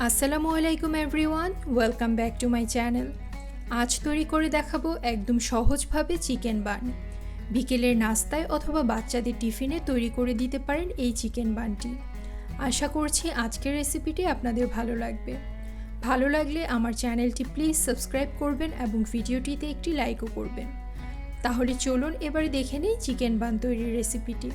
আসসালামু আলাইকুম everyone, welcome back to my channel. আজ তৈরি করে দেখাবো একদম সহজভাবে চিকেন বান। বিকেলের নাস্তায় অথবা বাচ্চাদের টিফিনে তৈরি করে দিতে পারেন এই চিকেন বানটি। আশা করছি আজকের রেসিপিটি আপনাদের ভালো লাগবে। ভালো লাগলে আমার চ্যানেলটি প্লিজ সাবস্ক্রাইব করবেন এবং ভিডিওটিতে একটি লাইকও করবেন। তাহলে চলুন এবারে দেখে নিই চিকেন বান তৈরির রেসিপিটি।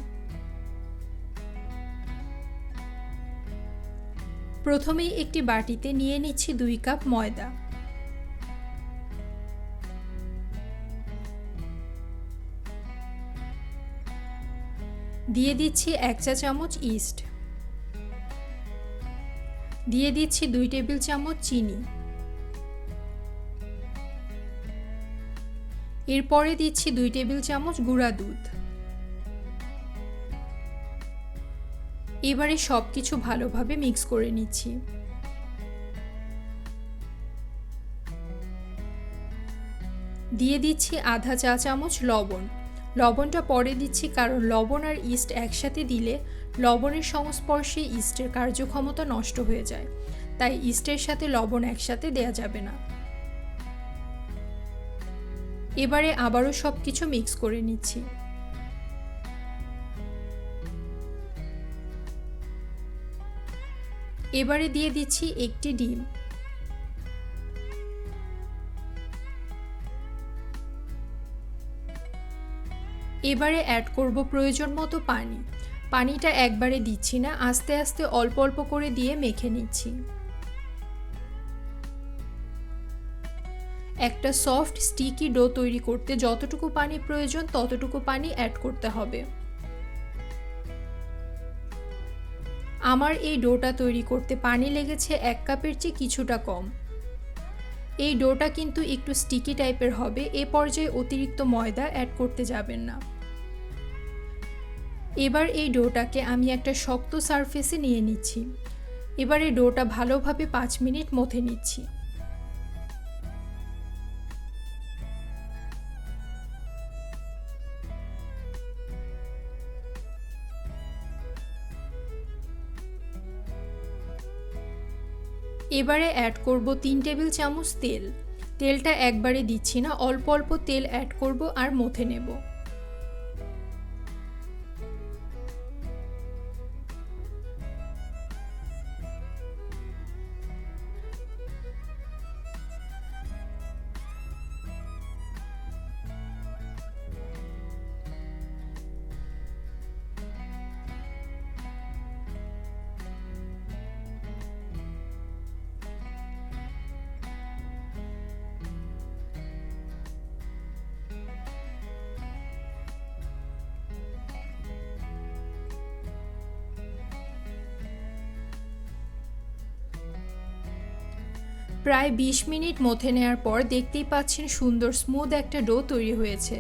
প্রথমেই একটি বাটিতে নিয়ে নিচ্ছি 2 কাপ ময়দা। দিয়ে দিচ্ছি 1 চা চামচ ইস্ট। দিয়ে দিচ্ছি 2 টেবিল চামচ চিনি। এরপরে দিচ্ছি 2 টেবিল চামচ গুঁড়া দুধ। এবারে সবকিছু ভালোভাবে মিক্স করে নিচ্ছি। দিয়ে দিচ্ছি আধা চা চামচ লবণ। লবণটা পরে দিচ্ছি কারণ লবণ আর ইস্ট একসাথে দিলে লবণের সংস্পর্শে ইস্টের কার্যক্ষমতা নষ্ট হয়ে যায়, তাই ইস্টের সাথে লবণ একসাথে দেয়া যাবে না। এবারে আবারও সবকিছু মিক্স করে নিচ্ছি। এবারে দিয়ে দিচ্ছি একটি ডিম। এবারে অ্যাড করব প্রয়োজন মতো পানি। পানিটা একবারে দিচ্ছি না, আস্তে আস্তে অল্প অল্প করে দিয়ে মেখে নিচ্ছি। একটা সফট স্টিকি ডো তৈরি করতে যতটুকু পানি প্রয়োজন ততটুকু পানি অ্যাড করতে হবে। আমার এই ডোটা তৈরি করতে পানি লেগেছে 1 কাপের চেয়ে কিছুটা কম। এই ডোটা কিন্তু একটু স্টিকি টাইপের হবে, এ পর্যায়ে অতিরিক্ত ময়দা অ্যাড করতে যাবেন না। এবার এই ডোটাকে আমি একটা শক্ত সারফেসে নিয়ে নিচ্ছি। এবারে ডোটা ভালোভাবে 5 মিনিট মথে নিচ্ছি। এবারে অ্যাড করব 3 টেবিল চামচ তেল। তেলটা একবারে দিচ্ছি না, অল্প অল্প তেল অ্যাড করব আর মথে নেব। প্রায় 20 মিনিট মথে নেওয়ার পর দেখতেই পাচ্ছেন সুন্দর স্মুথ একটা ডো তৈরি হয়েছে।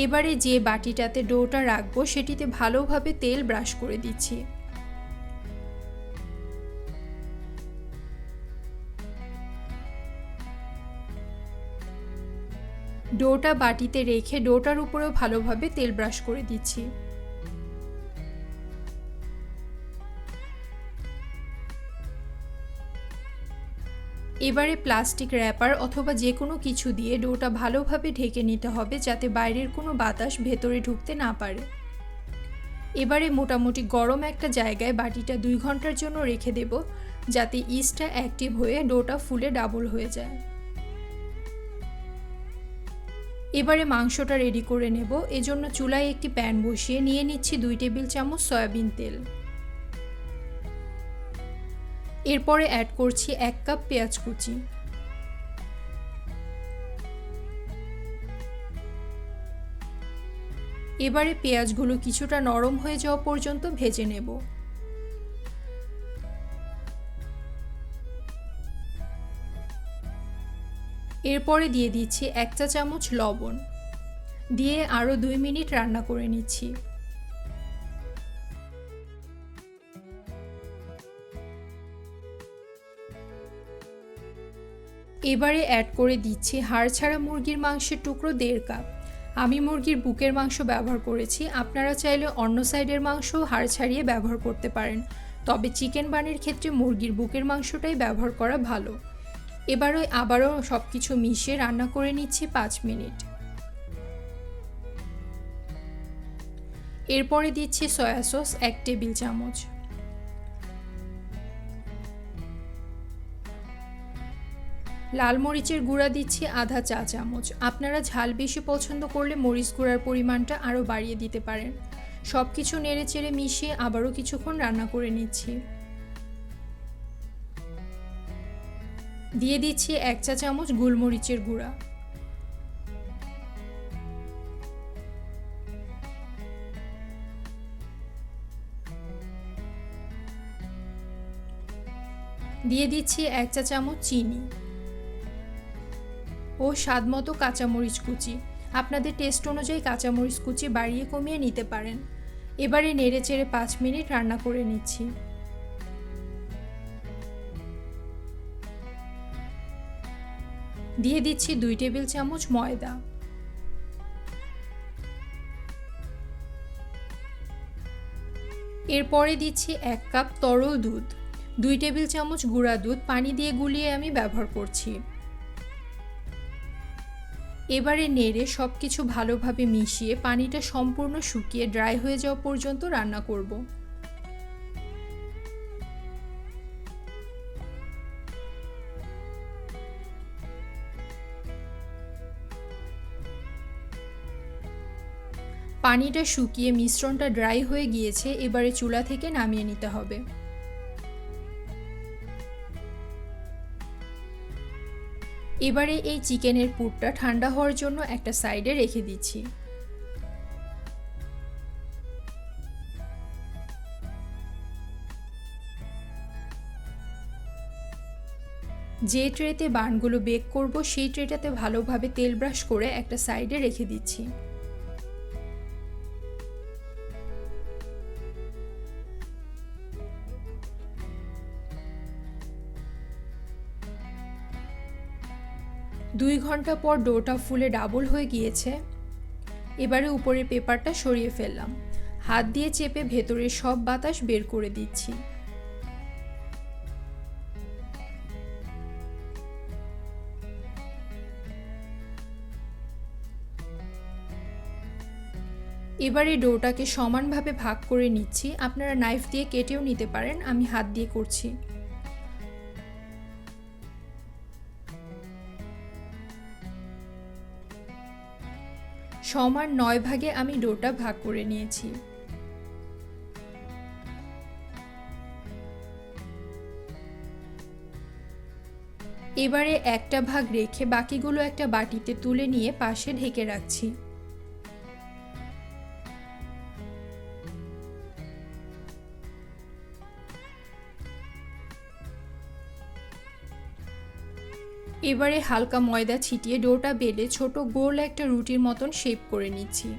এবারে যে বাটিটাতে ডোটা রাখবো সেটিতে ভালোভাবে তেল ব্রাশ করে দিচ্ছি। ডোটা বাটিতে রেখে ডোটার উপরেও ভালোভাবে তেল ব্রাশ করে দিচ্ছি। এবারে প্লাস্টিক র্যাপার অথবা যে কোনো কিছু দিয়ে ডোটা ভালোভাবে ঢেকে নিতে হবে যাতে বাইরের কোনো বাতাস ভেতরে ঢুকতে না পারে। এবারে মোটামুটি গরম একটা জায়গায় বাটিটা 2 ঘন্টার জন্য রেখে দেব যাতে ইস্টটা অ্যাক্টিভ হয়ে ডোটা ফুলে ডাবল হয়ে যায়। এবারে মাংসটা রেডি করে নেব। এজন্য চুলায় একটি প্যান বসিয়ে নিয়ে নিচ্ছি 2 টেবিল চামচ সয়াবিন তেল। এরপরে অ্যাড করছি 1 কাপ পেঁয়াজ কুচি। এবারে পেঁয়াজগুলো কিছুটা নরম হয়ে যাওয়া পর্যন্ত ভেজে নেব। এরপরে দিয়ে দিচ্ছি 1 চা চামচ লবণ। দিয়ে আরও 2 মিনিট রান্না করে নিচ্ছি। এবারে অ্যাড করে দিচ্ছি হাড় ছাড়া মুরগির মাংসের টুকরো 1.5 কাপ। আমি মুরগির বুকের মাংস ব্যবহার করেছি, আপনারা চাইলে অন্য সাইডের মাংস হাড় ছাড়িয়ে ব্যবহার করতে পারেন, তবে চিকেন বানের ক্ষেত্রে মুরগির বুকের মাংসটাই ব্যবহার করা ভালো। এবারে আবারও সব কিছু মিশিয়ে রান্না করে নিচ্ছি 5 মিনিট। এরপরে দিচ্ছি সয়া সস 1 টেবিল চামচ, লাল মরিচের গুঁড়া দিচ্ছি আধা চা চামচ। আপনারা ঝাল বেশি পছন্দ করলে মরিচ গুঁড়ার পরিমাণটা আরও বাড়িয়ে দিতে পারেন। সব কিছু নেড়েচেড়ে মিশিয়ে আবারও কিছুক্ষণ রান্না করে নিচ্ছি। দিয়ে দিচ্ছি 1 চা চামচ গোলমরিচের গুঁড়া, দিয়ে দিচ্ছি 1 চা চামচ চিনি ও স্বাদমতো কাঁচামরিচ কুচি। আপনাদের টেস্ট অনুযায়ী কাঁচামরিচ কুচি বাড়িয়ে কমিয়ে নিতে পারেন। এবারে নেড়েচেড়ে 5 মিনিট রান্না করে নিচ্ছি। দিয়ে দিচ্ছি 2 টেবিল চামচ ময়দা, এরপরে দিচ্ছি 1 কাপ তরল দুধ, 2 টেবিল চামচ গুঁড়া দুধ পানি দিয়ে গুলিয়ে আমি ব্যবহার করছি। এবারে নেড়ে সব কিছু ভালোভাবে মিশিয়ে পানিটা সম্পূর্ণ শুকিয়ে ড্রাই হয়ে যাওয়া পর্যন্ত রান্না করব। পানিটা শুকিয়ে মিশ্রণটা ড্রাই হয়ে গিয়েছে, এবারে চুলা থেকে নামিয়ে নিতে হবে। এবারে এই চিকেনের পুরটা ঠান্ডা হওয়ার জন্য একটা সাইডে রেখে দিচ্ছি। যে ট্রেতে বানগুলো বেক করব সেই ট্রেটাতে ভালোভাবে তেল ব্রাশ করে একটা সাইডে রেখে দিচ্ছি। দুই ঘন্টা পর ডোটা ফুলে ডাবল হয়ে গিয়েছে। এবারে উপরের পেপারটা সরিয়ে ফেললাম, হাত দিয়ে চেপে ভেতরের সব বাতাস বের করে দিচ্ছি। এবারে ডোটাকে সমানভাবে ভাগ করে নিচ্ছি। আপনারা নাইফ দিয়ে কেটেও নিতে পারেন, আমি হাত দিয়ে করছি। সমান 9 ভাগে আমি ডোটা ভাগ করে নিয়েছি। এবারে একটা ভাগ রেখে বাকিগুলো একটা বাটিতে তুলে নিয়ে পাশে ঢেকে রাখছি। এবারে হালকা ময়দা ছিটিয়ে ডোটা বেলে ছোট গোল একটা রুটির মতন শেপ করে নিচ্ছি।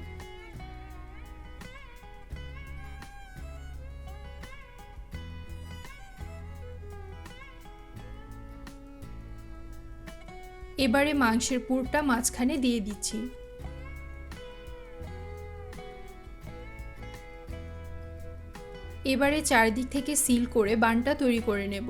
এবারে মাংসের পুরটা মাঝখানে দিয়ে দিচ্ছি। এবারে চারদিক থেকে সিল করে বানটা তৈরি করে নেব।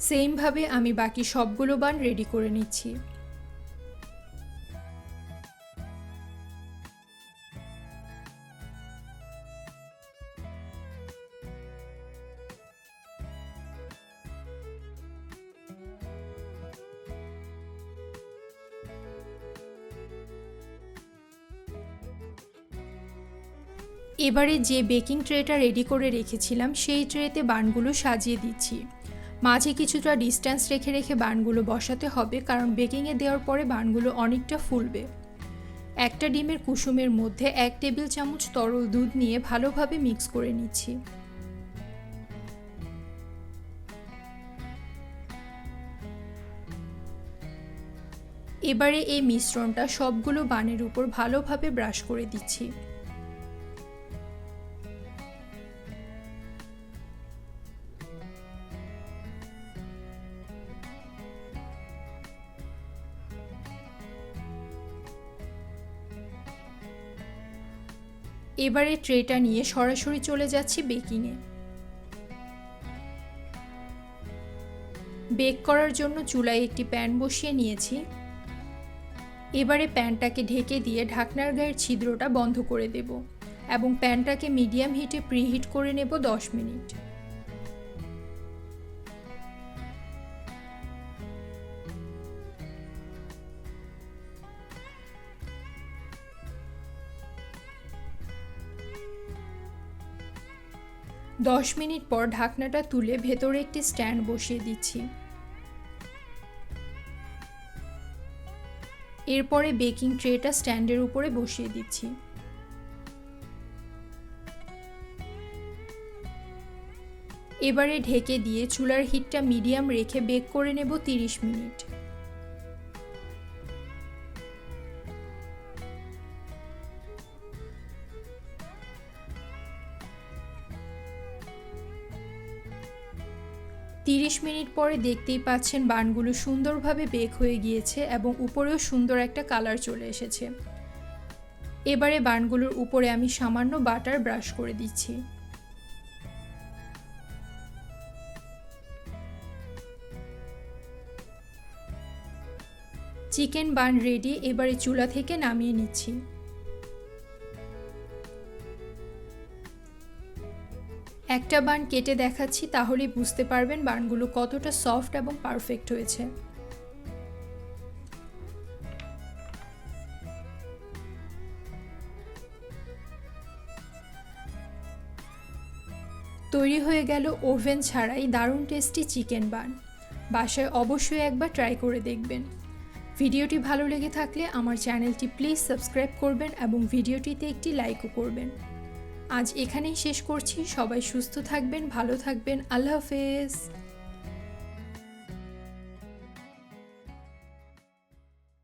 সেম ভাবে আমি বাকি সবগুলো বান রেডি করে নিচ্ছি। এবারে যে বেকিং ট্রেটা রেডি করে রেখেছিলাম সেই ট্রেতে বানগুলো সাজিয়ে দিচ্ছি। মাঝে কিছুটা ডিস্টেন্স রেখে রেখে বানগুলো বসাতে হবে, কারণ বেকিংয়ে দেওয়ার পরে বানগুলো অনেকটা ফুলবে। একটা ডিমের কুসুমের মধ্যে 1 টেবিল চামচ তরল দুধ নিয়ে ভালোভাবে মিক্স করে নিচ্ছি। এবারে এই মিশ্রণটা সবগুলো বানের উপর ভালোভাবে ব্রাশ করে দিচ্ছি। এবারে ট্রেটা নিয়ে সরাসরি চলে যাচ্ছি বেকিংয়ে। বেক করার জন্য চুলায় একটি প্যান বসিয়ে নিয়েছি। এবারে প্যানটাকে ঢেকে দিয়ে ঢাকনার গায়ের ছিদ্রটা বন্ধ করে দেব এবং প্যানটাকে মিডিয়াম হিটে প্রিহিট করে নেব 10 মিনিট। দশ মিনিট পর ঢাকনাটা তুলে ভেতরে একটি স্ট্যান্ড বসিয়ে দিচ্ছি। এরপরে বেকিং ট্রেটা স্ট্যান্ডের উপরে বসিয়ে দিচ্ছি। এবারে ঢেকে দিয়ে চুলার হিটটা মিডিয়াম রেখে বেক করে নেব 30 মিনিট। মিনিট পরে দেখতেই পাচ্ছেন বানগুলো সুন্দরভাবে বেক হয়ে গিয়েছে এবং উপরেও সুন্দর একটা কালার চলে এসেছে। এবারে বানগুলোর উপরে আমি সামান্য বাটার ব্রাশ করে দিচ্ছি। Chicken bun ready. এবারে চুলা থেকে নামিয়ে নিচ্ছি। একটা বান কেটে দেখাচ্ছি, তাহলেই বুঝতে পারবেন বানগুলো কতটা সফট এবং পারফেক্ট হয়েছে। তৈরি হয়ে গেল ওভেন ছাড়াই দারুণ টেস্টি চিকেন বান। বাসায় অবশ্যই একবার ট্রাই করে দেখবেন। ভিডিওটি ভালো লেগে থাকলে আমার চ্যানেলটি প্লিজ সাবস্ক্রাইব করবেন এবং ভিডিওটিতে একটি লাইকও করবেন। আজ এখানেই শেষ করছি। সবাই সুস্থ থাকবেন, ভালো থাকবেন। আল্লাহ হাফেজ।